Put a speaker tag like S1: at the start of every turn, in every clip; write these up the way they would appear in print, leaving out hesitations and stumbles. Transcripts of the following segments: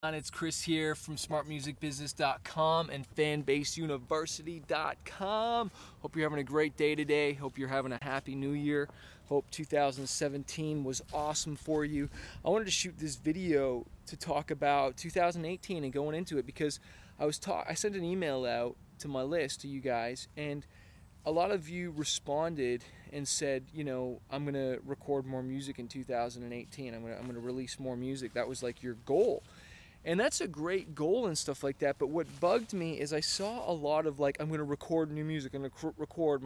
S1: It's Chris here from smartmusicbusiness.com and fanbaseuniversity.com. Hope you're having a great day today. Hope you're having a happy new year. Hope 2017 was awesome for you. I wanted to shoot this video to talk about 2018 and going into it because I sent an email out to my list to you guys, and a lot of you responded and said, you know, I'm gonna record more music in 2018. I'm gonna release more music. That was like your goal. And that's a great goal and stuff like that, but what bugged me is I saw a lot of like, I'm going to record new music, I'm going to record,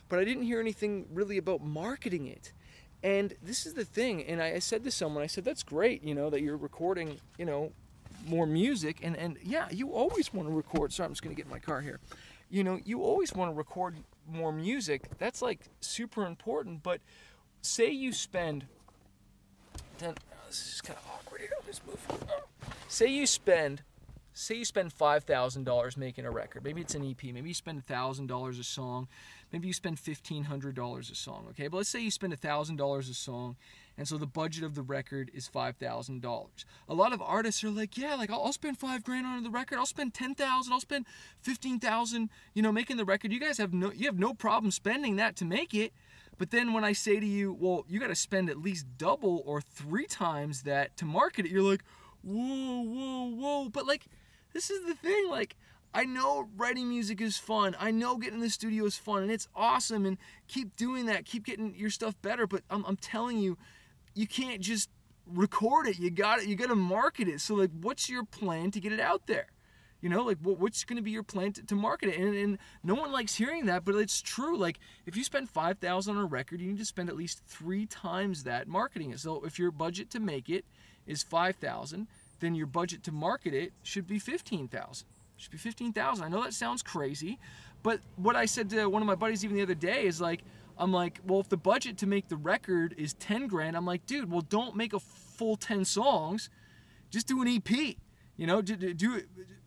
S1: but I didn't hear anything really about marketing it. And this is the thing, and I said to someone, I said, that's great, you know, that you're recording, you know, more music, and yeah, you always want to record. Sorry, I'm just going to get in my car here. You know, you always want to record more music. That's like super important, but say you spend, this is kind of awkward here. Let's move. Say you spend $5,000 making a record. Maybe it's an EP. Maybe you spend $1,000 a song. Maybe you spend $1,500 a song. Okay, but let's say you spend $1,000 a song, and so the budget of the record is $5,000. A lot of artists are like, yeah, like I'll spend $5,000 on the record. I'll spend $10,000. I'll spend $15,000. You know, making the record. You guys have no problem spending that to make it. But then when I say to you, well, you got to spend at least double or 3 times that to market it, you're like, whoa, whoa, whoa. But like, this is the thing, like, I know writing music is fun. I know getting in the studio is fun, and it's awesome, and keep doing that. Keep getting your stuff better. But I'm telling you, you can't just record it. You got to market it. So like, what's your plan to get it out there? You know, like, what's going to be your plan to market it? And no one likes hearing that, but it's true. Like, if you spend $5,000 on a record, you need to spend at least 3 times that marketing it. So if your budget to make it is $5,000, then your budget to market it should be $15,000. Should be $15,000. I know that sounds crazy, but what I said to one of my buddies even the other day is like, I'm like, well, if the budget to make the record is $10,000, I'm like, dude, well, don't make a full 10 songs. Just do an EP. You know,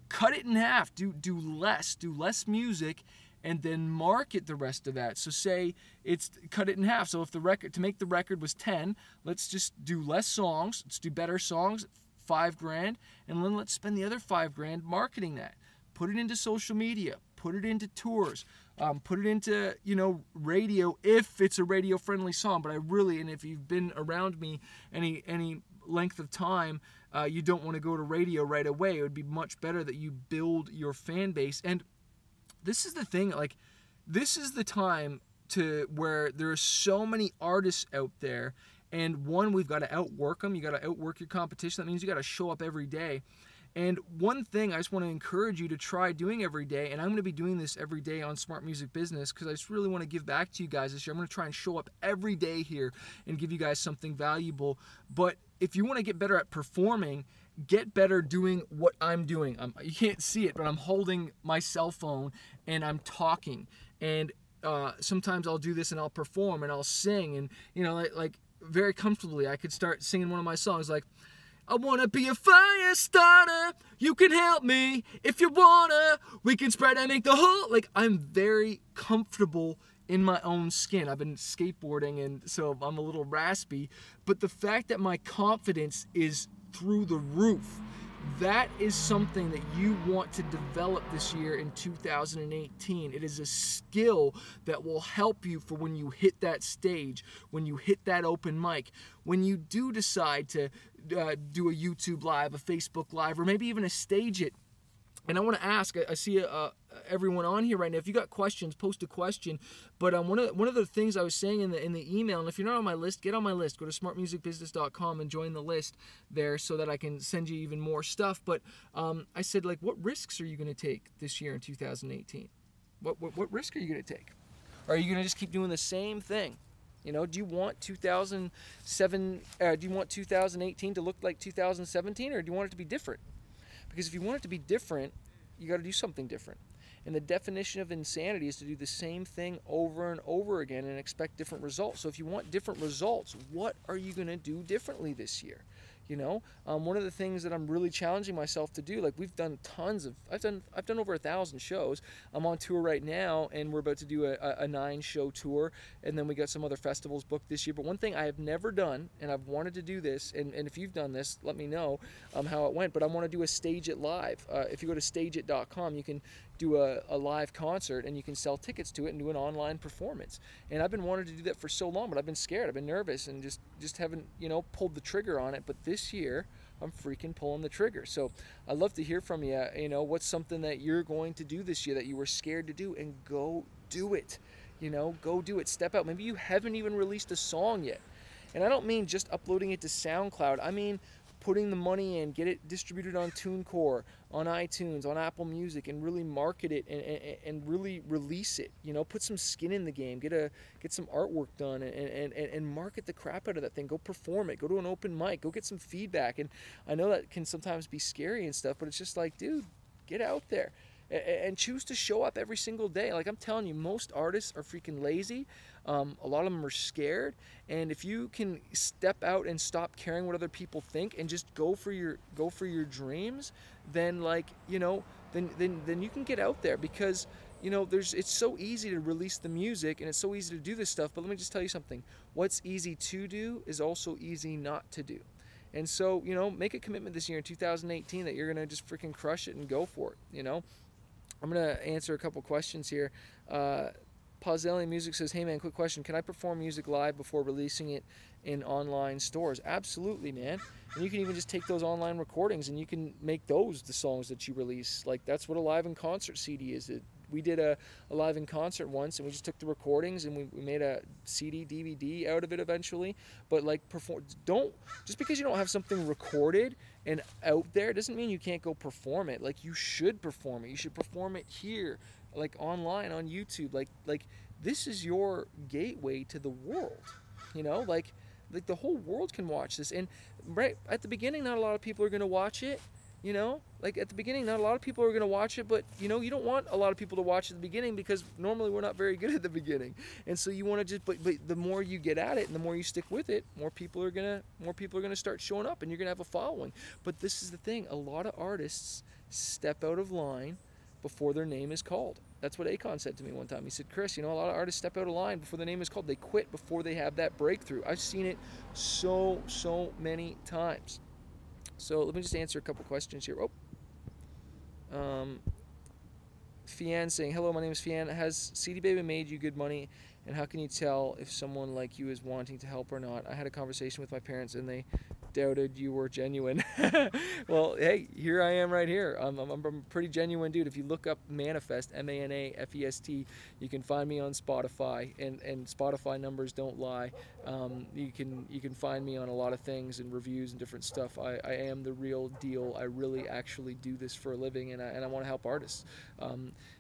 S1: cut it in half. Do less music, and then market the rest of that. So say it's cut it in half. So if the record to make the record was 10, let's just do less songs. Let's do better songs, $5,000, and then let's spend the other $5,000 marketing that. Put it into social media. Put it into tours. Put it into, you know, radio if it's a radio-friendly song. But and if you've been around me any length of time, you don't want to go to radio right away. It would be much better that you build your fan base. And this is the thing, like, this is the time to where there are so many artists out there, and one, we've got to outwork them. You got to outwork your competition. That means you got to show up every day. And one thing I just want to encourage you to try doing every day, and I'm going to be doing this every day on Smart Music Business because I just really want to give back to you guys this year. I'm going to try and show up every day here and give you guys something valuable. But if you want to get better at performing, get better doing what I'm doing. You can't see it, but I'm holding my cell phone and I'm talking. And sometimes I'll do this and I'll perform and I'll sing, and you know, like very comfortably I could start singing one of my songs like, I wanna be a fire starter, you can help me if you wanna, we can spread and make the whole, like, I'm very comfortable in my own skin. I've been skateboarding, and so I'm a little raspy, but the fact that my confidence is through the roof, that is something that you want to develop this year in 2018. It is a skill that will help you for when you hit that stage, when you hit that open mic, when you do decide to do a YouTube live, a Facebook live, or maybe even a stage it. And I want to ask, I see everyone on here right now, if you got questions, post a question. But one of the things I was saying in the email, and if you're not on my list, get on my list. Go to smartmusicbusiness.com and join the list there so that I can send you even more stuff. But I said, like, what risks are you going to take this year in 2018? What risk are you going to take? Or are you going to just keep doing the same thing? You know, do you want 2018 to look like 2017, or do you want it to be different? Because if you want it to be different, you got to do something different. And the definition of insanity is to do the same thing over and over again and expect different results. So if you want different results, what are you going to do differently this year? You know, one of the things that I'm really challenging myself to do, like we've done I've done over 1,000 shows. I'm on tour right now, and we're about to do a 9-show tour, and then we got some other festivals booked this year. But one thing I have never done, and I've wanted to do this, and if you've done this, let me know how it went. But I want to do a Stage It live. If you go to stageit.com, you can do a live concert, and you can sell tickets to it and do an online performance. And I've been wanting to do that for so long, but I've been scared, I've been nervous, and just haven't, you know, pulled the trigger on it. But this year I'm freaking pulling the trigger. So I'd love to hear from you. You know, what's something that you're going to do this year that you were scared to do, and go do it. You know, go do it. Step out. Maybe you haven't even released a song yet, and I don't mean just uploading it to SoundCloud. I mean putting the money in, get it distributed on TuneCore, on iTunes, on Apple Music, and really market it and really release it. You know, put some skin in the game, get some artwork done, and market the crap out of that thing. Go perform it, go to an open mic, go get some feedback. And I know that can sometimes be scary and stuff, but it's just like, dude, get out there and choose to show up every single day. Like I'm telling you, most artists are freaking lazy. A lot of them are scared. And if you can step out and stop caring what other people think and just go for your dreams, then, like, you know, then you can get out there. Because, you know, it's so easy to release the music, and it's so easy to do this stuff. But let me just tell you something. What's easy to do is also easy not to do. And so, you know, make a commitment this year in 2018 that you're going to just freaking crush it and go for it, you know. I'm going to answer a couple questions here. Pauselian Music says, hey man, quick question. Can I perform music live before releasing it in online stores? Absolutely, man. And you can even just take those online recordings and you can make those the songs that you release. Like, that's what a live in concert CD is. We did a live in concert once, and we just took the recordings and we made a CD, DVD out of it eventually. But like, just because you don't have something recorded and out there doesn't mean you can't go perform it. Like, you should perform it. You should perform it here, like online on YouTube. Like this is your gateway to the world. You know, like the whole world can watch this. And right at the beginning, not a lot of people are going to watch it. You know, like at the beginning, not a lot of people are going to watch it, but you know, you don't want a lot of people to watch at the beginning, because normally we're not very good at the beginning. And so you want to just, but the more you get at it and the more you stick with it, more people are going to start showing up, and you're going to have a following. But this is the thing. A lot of artists step out of line before their name is called. That's what Akon said to me one time. He said, Chris, you know, a lot of artists step out of line before their name is called. They quit before they have that breakthrough. I've seen it so many times. So let me just answer a couple questions here. Fian saying, hello, my name is Fian. Has CD Baby made you good money? And how can you tell if someone like you is wanting to help or not? I had a conversation with my parents, and they doubted you were genuine. Well, hey, here I am right here. I'm a pretty genuine dude. If you look up Manafest, MANAFEST, you can find me on Spotify, and Spotify numbers don't lie. You can find me on a lot of things and reviews and different stuff. I am the real deal. I really actually do this for a living, and I want to help artists.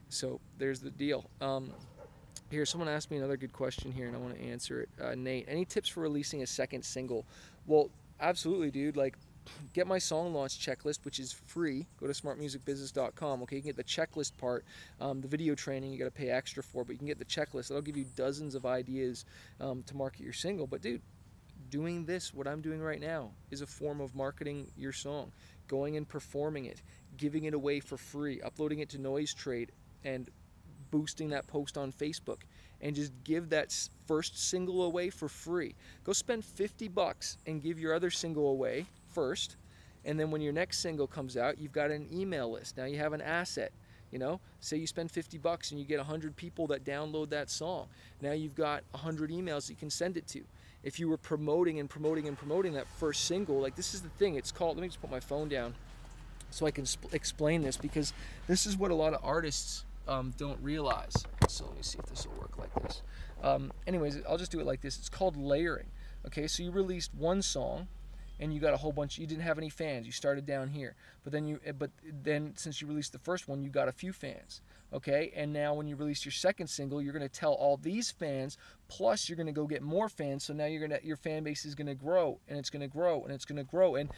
S1: So there's the deal. Here, someone asked me another good question here, and I want to answer it. Nate, any tips for releasing a second single? Well, absolutely, dude. Like, get my song launch checklist, which is free. Go to smartmusicbusiness.com. Okay, you can get the checklist part. The video training you got to pay extra for, but you can get the checklist. That'll give you dozens of ideas to market your single. But dude, doing this, what I'm doing right now, is a form of marketing your song. Going and performing it, giving it away for free, uploading it to Noisetrade, and boosting that post on Facebook, and just give that first single away for free. Go spend $50 and give your other single away first, and then when your next single comes out, you've got an email list. Now you have an asset. You know, say you spend $50 and you get 100 people that download that song. Now you've got 100 emails that you can send it to. If you were promoting that first single, like, this is the thing. It's called, let me just put my phone down so I can explain this, because this is what a lot of artists don't realize. So let me see if this will work like this. Anyways, I'll just do it like this. It's called layering. Okay, so you released one song, and you got a whole bunch. You didn't have any fans. You started down here, but then since you released the first one, you got a few fans. Okay, and now when you release your second single, you're going to tell all these fans, plus you're going to go get more fans. So now your fan base is going to grow, and it's going to grow, and it's going to grow. And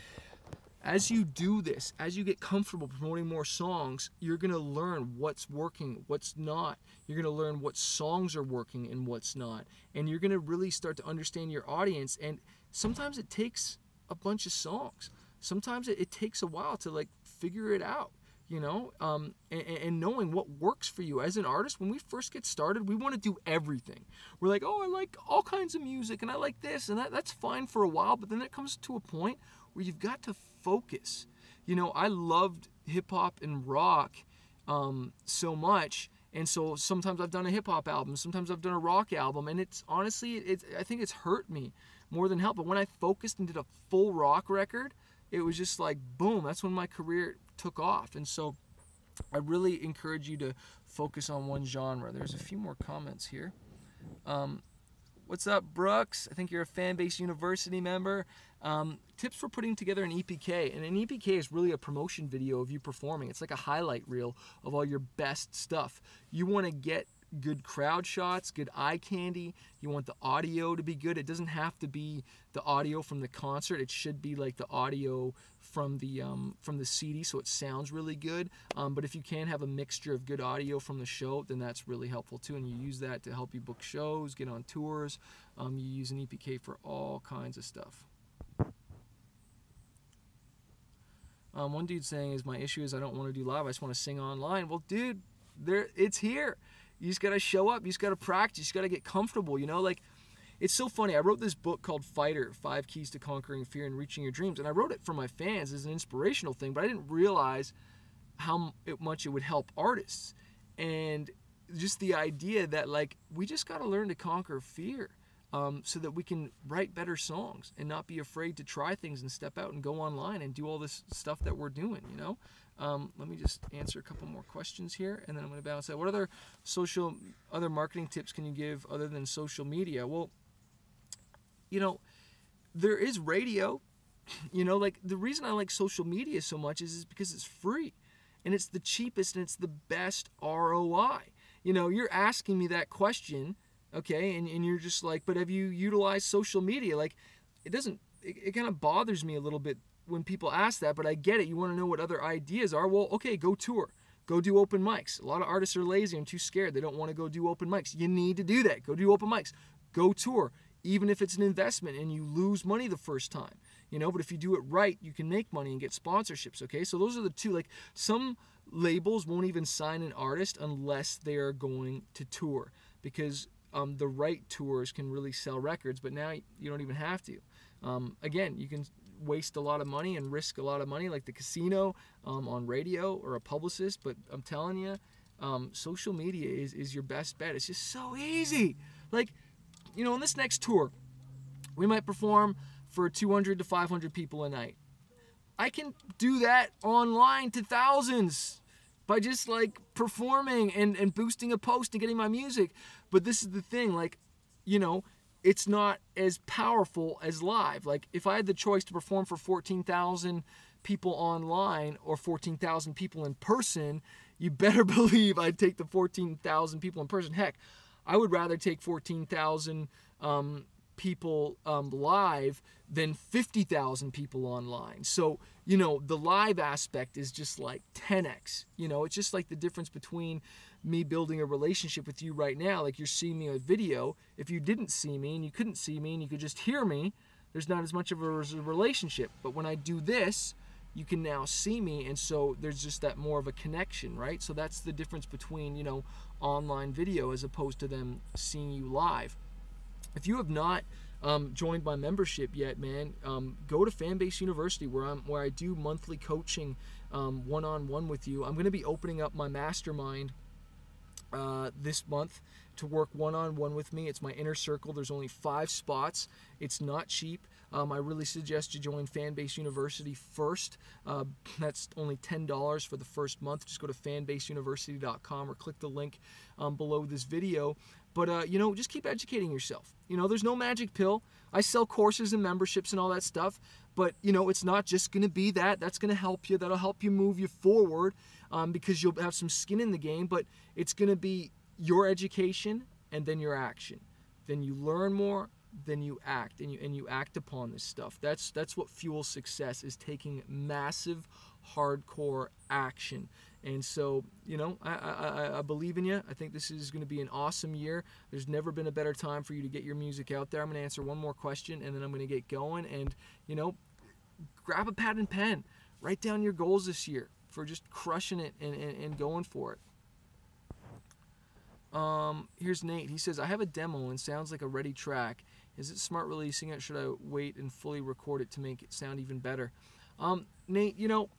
S1: as you do this, as you get comfortable promoting more songs, you're going to learn what's working, what's not. You're going to learn what songs are working and what's not. And you're going to really start to understand your audience. And sometimes it takes a bunch of songs. Sometimes it takes a while to like figure it out, you know, and knowing what works for you. As an artist, when we first get started, we want to do everything. We're like, oh, I like all kinds of music, and I like this, and that's fine for a while, but then it comes to a point where you've got to focus. You know, I loved hip-hop and rock so much, and so sometimes I've done a hip-hop album, sometimes I've done a rock album, and it's honestly, I think it's hurt me more than helped. But when I focused and did a full rock record, it was just like, boom, that's when my career took off. And so I really encourage you to focus on one genre. There's a few more comments here. What's up, Brooks? I think you're a Fanbase University member. Tips for putting together an EPK. And an EPK is really a promotion video of you performing. It's like a highlight reel of all your best stuff. You want to get good crowd shots, good eye candy. You want the audio to be good. It doesn't have to be the audio from the concert. It should be like the audio from the CD, so it sounds really good. But if you can have a mixture of good audio from the show, then that's really helpful too. And you use that to help you book shows, get on tours. You use an EPK for all kinds of stuff. One dude saying is, my issue is I don't want to do live. I just want to sing online. Well, dude, it's here. You just got to show up. You just got to practice. You just got to get comfortable, you know? Like, it's so funny. I wrote this book called Fighter, 5 Keys to Conquering Fear and Reaching Your Dreams. And I wrote it for my fans as an inspirational thing, but I didn't realize how much it would help artists. And just the idea that, like, we just got to learn to conquer fear so that we can write better songs and not be afraid to try things and step out and go online and do all this stuff that we're doing, you know? Let me just answer a couple more questions here, and then I'm going to balance out. What other marketing tips can you give other than social media? Well, you know, there is radio. You know, like, the reason I like social media so much is because it's free, and it's the cheapest, and it's the best ROI. You know, you're asking me that question, okay, and you're just like, but have you utilized social media? Like, it kind of bothers me a little bit when people ask that, but I get it. You want to know what other ideas are. Well, okay, go tour. Go do open mics. A lot of artists are lazy and too scared. They don't want to go do open mics. You need to do that. Go do open mics. Go tour. Even if it's an investment and you lose money the first time, you know, but if you do it right, you can make money and get sponsorships, okay? So those are the two. Like, some labels won't even sign an artist unless they are going to tour, because the right tours can really sell records, but now you don't even have to. Again, you can waste a lot of money and risk a lot of money, like the casino on radio or a publicist, but I'm telling you, social media is your best bet. It's just so easy. Like, you know, on this next tour, we might perform for 200 to 500 people a night. I can do that online to thousands by just, like, performing and boosting a post and getting my music. But this is the thing, like, you know, it's not as powerful as live. Like, if I had the choice to perform for 14,000 people online or 14,000 people in person, you better believe I'd take the 14,000 people in person. Heck, I would rather take 14,000 people live than 50,000 people online. So, you know, the live aspect is just like 10x. You know, it's just like the difference between me building a relationship with you right now. Like, you're seeing me on video. If you didn't see me and you couldn't see me and you could just hear me, there's not as much of a relationship. But when I do this, you can now see me, and so there's just that more of a connection, right? So that's the difference between, you know, online video as opposed to them seeing you live. If you have not joined my membership yet, man, go to Fanbase University, where I do monthly coaching one-on-one with you. I'm going to be opening up my mastermind this month to work one-on-one with me. It's my inner circle. There's only 5 spots. It's not cheap. I really suggest you join Fanbase University first. That's only $10 for the first month. Just go to fanbaseuniversity.com or click the link below this video. But, you know, just keep educating yourself. You know, there's no magic pill. I sell courses and memberships and all that stuff. But, you know, it's not just going to be that. That's going to help you. That'll help you move you forward because you'll have some skin in the game. But it's going to be your education and then your action. Then you learn more, then you act, and you act upon this stuff. That's what fuels success, is taking massive, hardcore action. And so, you know, I believe in you. I think this is going to be an awesome year. There's never been a better time for you to get your music out there. I'm going to answer one more question, and then I'm going to get going. And, you know, grab a pad and pen. Write down your goals this year for just crushing it and going for it. Here's Nate. He says, I have a demo and sounds like a ready track. Is it smart releasing it? Should I wait and fully record it to make it sound even better? Nate, you know,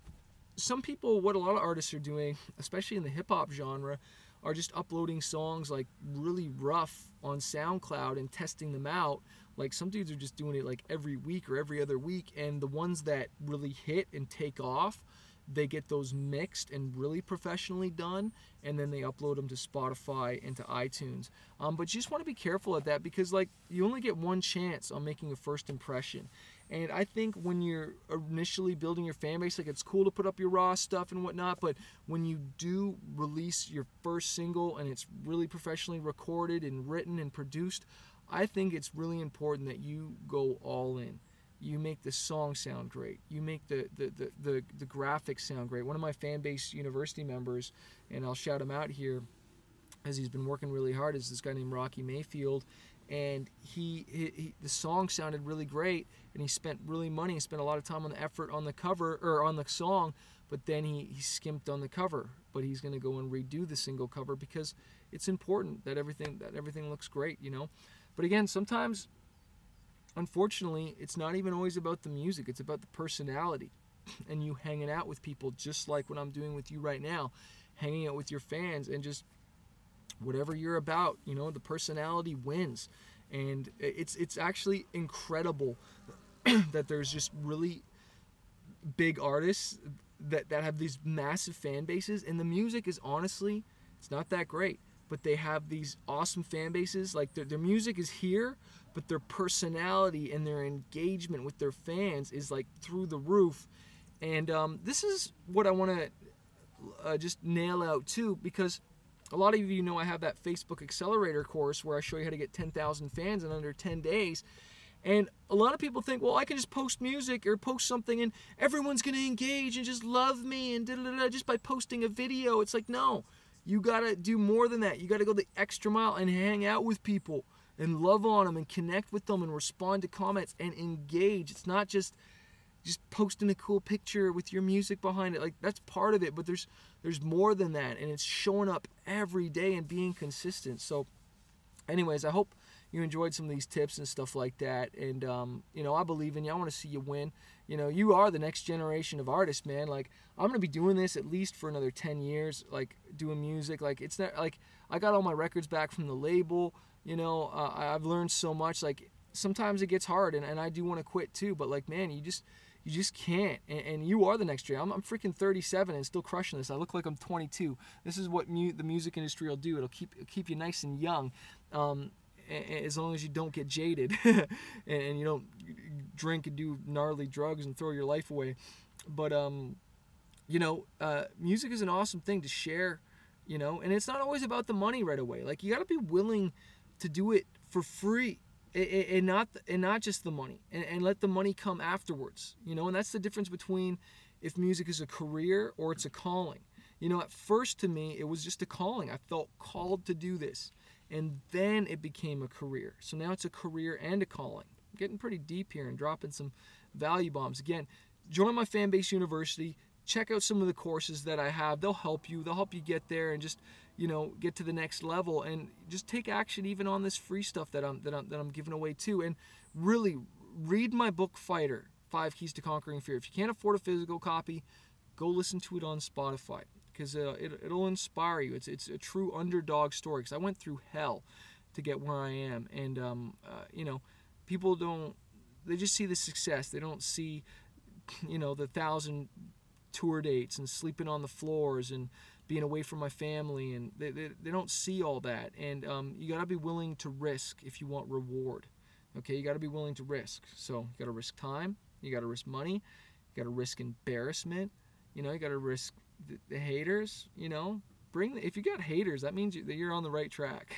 S1: some people, what a lot of artists are doing, especially in the hip-hop genre, are just uploading songs like really rough on SoundCloud and testing them out. Like some dudes are just doing it like every week or every other week, and the ones that really hit and take off, they get those mixed and really professionally done, and then they upload them to Spotify and to iTunes. But you just want to be careful at that, because like you only get one chance on making a first impression. And I think when you're initially building your fan base, like it's cool to put up your raw stuff and whatnot, but when you do release your first single and it's really professionally recorded and written and produced, I think it's really important that you go all in. You make the song sound great. You make the graphics sound great. One of my fan base university members, and I'll shout him out here as he's been working really hard, is this guy named Rocky Mayfield. And the song sounded really great, and he spent really money. He spent a lot of time on the effort on the cover, or on the song, but then he skimped on the cover. But he's going to go and redo the single cover, because it's important that everything looks great, you know. But again, sometimes, unfortunately, it's not even always about the music. It's about the personality and you hanging out with people, just like what I'm doing with you right now, hanging out with your fans, and just whatever you're about, you know, the personality wins. And it's actually incredible that there's just really big artists that have these massive fan bases, and the music is honestly, it's not that great, but they have these awesome fan bases. Like their music is here, but their personality and their engagement with their fans is like through the roof. And this is what I want to just nail out too, because a lot of you know I have that Facebook Accelerator course where I show you how to get 10,000 fans in under 10 days. And a lot of people think, well, I can just post music or post something and everyone's going to engage and just love me and just by posting a video. It's like, no, you got to do more than that. You got to go the extra mile and hang out with people and love on them and connect with them and respond to comments and engage. It's not just posting a cool picture with your music behind it. Like, that's part of it, but there's more than that, and it's showing up every day and being consistent. So anyways, I hope you enjoyed some of these tips and stuff like that. And you know, I believe in you. I want to see you win. You know, you are the next generation of artists, man. Like, I'm gonna be doing this at least for another 10 years, like doing music. Like, it's not like I got all my records back from the label. You know, I've learned so much. Like, sometimes it gets hard, and I do want to quit too, but like, man, you just can't. And you are the next year. I'm freaking 37 and still crushing this. I look like I'm 22. This is what the music industry will do. It'll keep you nice and young, as long as you don't get jaded and you don't drink and do gnarly drugs and throw your life away. But you know, music is an awesome thing to share. You know, and it's not always about the money right away. Like, you got to be willing to do it for free. And not just the money, and let the money come afterwards, you know. And that's the difference between if music is a career or it's a calling. You know, at first to me it was just a calling. I felt called to do this, and then it became a career. So now it's a career and a calling. I'm getting pretty deep here and dropping some value bombs. Again, join my Fanbase University. Check out some of the courses that I have. They'll help you get there and just, you know, get to the next level, and just take action even on this free stuff that I'm giving away too. And really read my book, Fighter: 5 Keys to Conquering Fear. If you can't afford a physical copy, go listen to it on Spotify, because it'll inspire you. It's a true underdog story, because I went through hell to get where I am. And you know, people they just see the success. They don't see, you know, the 1,000 tour dates and sleeping on the floors and being away from my family, and they don't see all that. And you got to be willing to risk if you want reward. Okay, you got to be willing to risk. So you got to risk time, you got to risk money, you got to risk embarrassment, you know, you got to risk the haters. You know, if you got haters, that means that you're on the right track.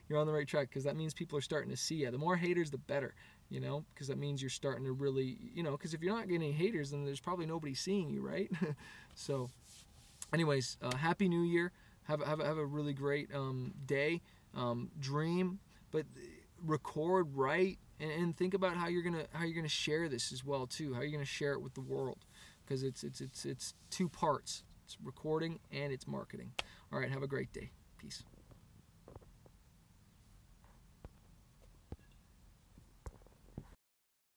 S1: You're on the right track, because that means people are starting to see you. The more haters, the better. You know, because that means you're starting to really, you know, because if you're not getting any haters, then there's probably nobody seeing you, right? So anyways, Happy New Year. Have a really great day. Dream, but record, write, And think about how you're gonna share this as well too. How you're gonna share it with the world, because it's two parts. It's recording and it's marketing. All right, have a great day. Peace.